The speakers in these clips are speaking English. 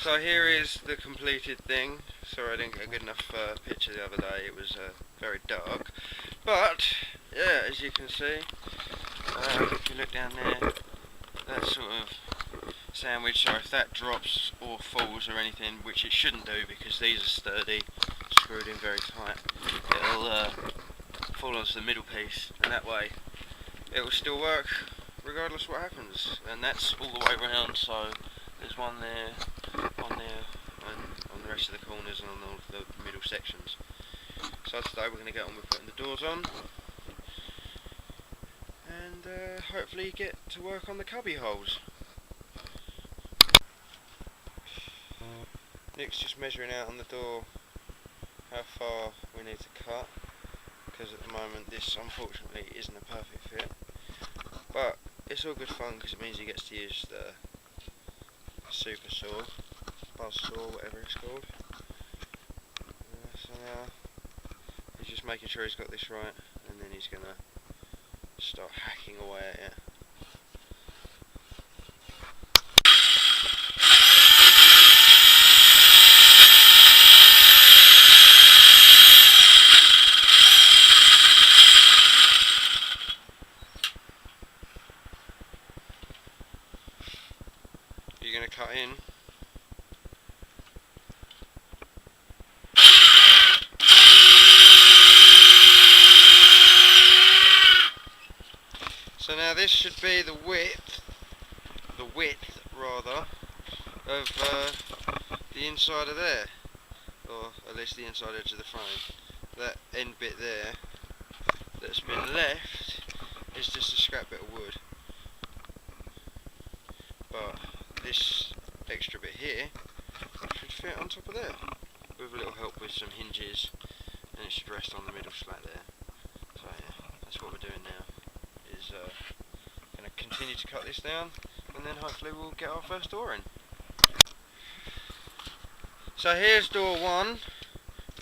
So here is the completed thing. Sorry I didn't get a good enough picture the other day, it was very dark. But, yeah, as you can see, if you look down there, that sort of sandwich, so if that drops or falls or anything, which it shouldn't do because these are sturdy, screwed in very tight, it'll fall onto the middle piece, and that way it will still work regardless of what happens. And that's all the way around, so there's one there, on there, and on the rest of the corners and on all the middle sections. So today we're going to get on with putting the doors on and hopefully get to work on the cubby holes. Nick's just measuring out on the door how far we need to cut, because at the moment this unfortunately isn't a perfect fit, but it's all good fun because it means he gets to use the super saw, buzz saw, whatever it's called. So now he's just making sure he's got this right, and then he's going to start hacking away at it. You're going to cut in. So now this should be the width rather, of the inside of there, or at least the inside edge of the frame. That end bit there that's been left is just a scrap bit of wood, but this extra bit here should fit on top of there, with a little help with some hinges, and it should rest on the middle slat there. So yeah, that's what we're doing now, is going to continue to cut this down, and then hopefully we'll get our first door in. So here's door one,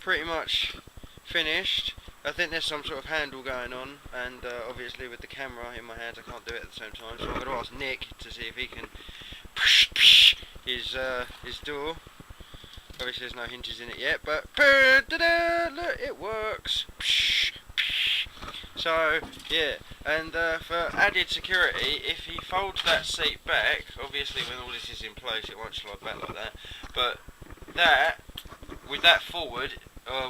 pretty much finished. I think there's some sort of handle going on, and obviously with the camera in my hands I can't do it at the same time, so I'm going to ask Nick to see if he can his door. Obviously there's no hinges in it yet, but look, it works. So yeah, and for added security, if he folds that seat back, obviously when all this is in place it won't slide back like that, but that, with that forward,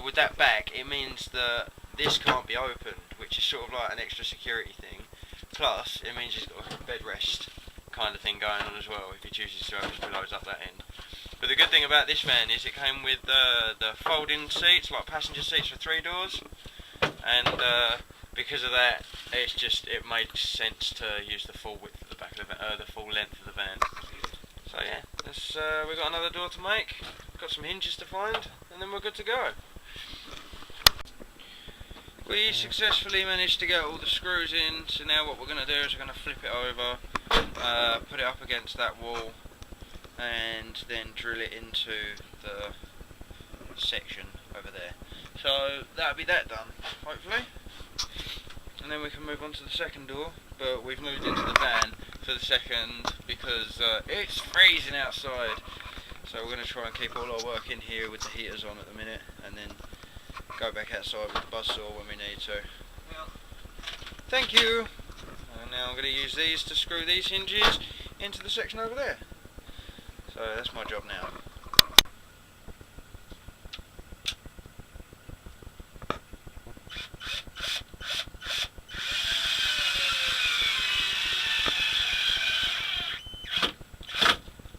with that back, it means that this can't be opened, which is sort of like an extra security thing. Plus it means he's got a bed rest kind of thing going on as well if he chooses to open his pillows up that end. But the good thing about this van is it came with the folding seats, like passenger seats for 3 doors, and because of that, it made sense to use the full width of the back of the full length of the van. So yeah, we've got another door to make, got some hinges to find, and then we're good to go. We successfully managed to get all the screws in, so now what we're going to do is we're going to flip it over, put it up against that wall, and then drill it into the section over there. So that'll be that done, hopefully. And then we can move on to the second door, but we've moved into the van for the second because it's freezing outside. So we're going to try and keep all our work in here with the heaters on at the minute, and then go back outside with the buzzsaw when we need to. Yeah. Thank you! And now I'm going to use these to screw these hinges into the section over there. So that's my job now.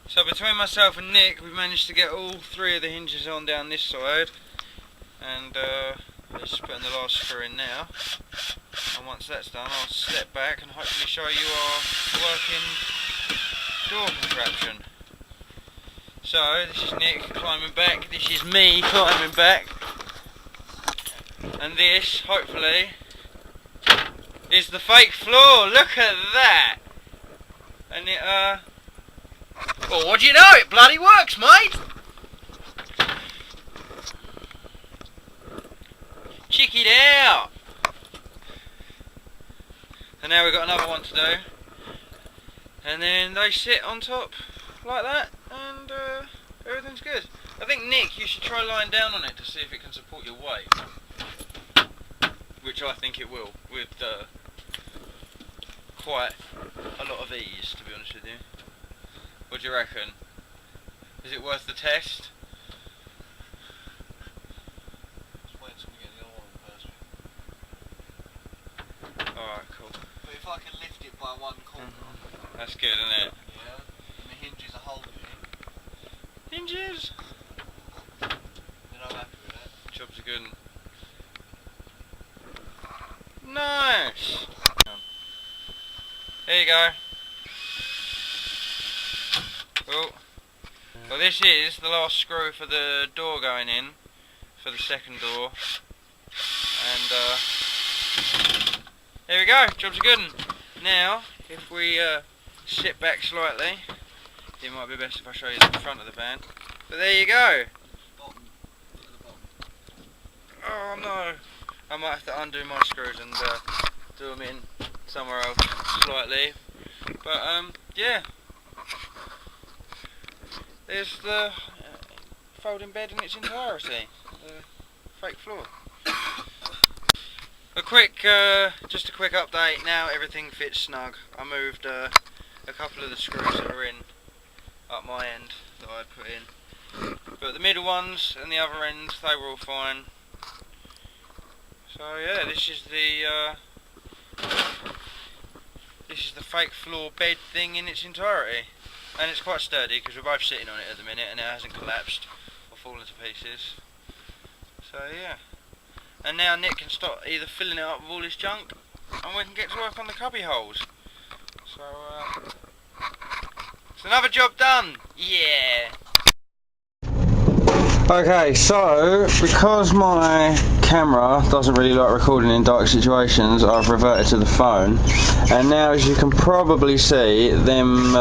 So between myself and Nick, we've managed to get all 3 of the hinges on down this side, and just putting the last screw in now. And once that's done, I'll step back and hopefully show you our working door contraption. So this is Nick climbing back, this is me climbing back, and this, hopefully, is the fake floor. Look at that! And it, well, what do you know? It bloody works, mate! Check it out! And now we've got another one to do. And then they sit on top like that, and sounds good. I think, Nick, you should try lying down on it to see if it can support your weight. Which I think it will, with quite a lot of ease, to be honest with you. What do you reckon? Is it worth the test? Just wait until we get the other one first. Alright, cool. But if I can lift it by one corner... That's good, isn't it? Yeah, and the hinges are holding it. Hinges! Then I'm happy with that. Jobs are good. Nice! There you go. Cool. Well, this is the last screw for the door going in, for the second door. And there we go, jobs are good. Now, if we sit back slightly, it might be best if I show you the front of the van. But there you go. Bottom. To the bottom. Oh no. I might have to undo my screws and do them in somewhere else slightly. But yeah. There's the folding bed in its entirety. The fake floor. Just a quick update. Now everything fits snug. I moved a couple of the screws that are in up my end that I put in. But the middle ones and the other ends, they were all fine. So yeah, this is the fake floor bed thing in its entirety, and it's quite sturdy because we're both sitting on it at the minute, and it hasn't collapsed or fallen to pieces. So yeah, and now Nick can start either filling it up with all his junk, and we can get to work on the cubby holes. So it's another job done. Yeah. Okay, so because my camera doesn't really like recording in dark situations, I've reverted to the phone, and now, as you can probably see, them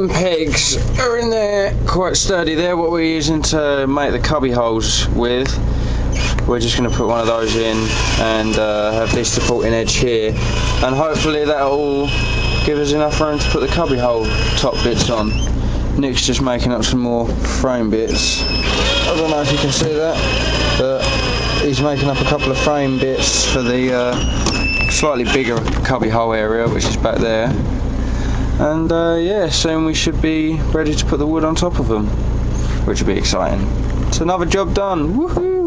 pegs are in there quite sturdy. They're what we're using to make the cubby holes with. We're just going to put one of those in and have this supporting edge here, and hopefully that'll give us enough room to put the cubby hole top bits on. Nick's just making up some more frame bits. I don't know if you can see that, but he's making up a couple of frame bits for the slightly bigger cubby hole area, which is back there. And yeah, soon we should be ready to put the wood on top of them, which will be exciting. It's another job done. Woohoo!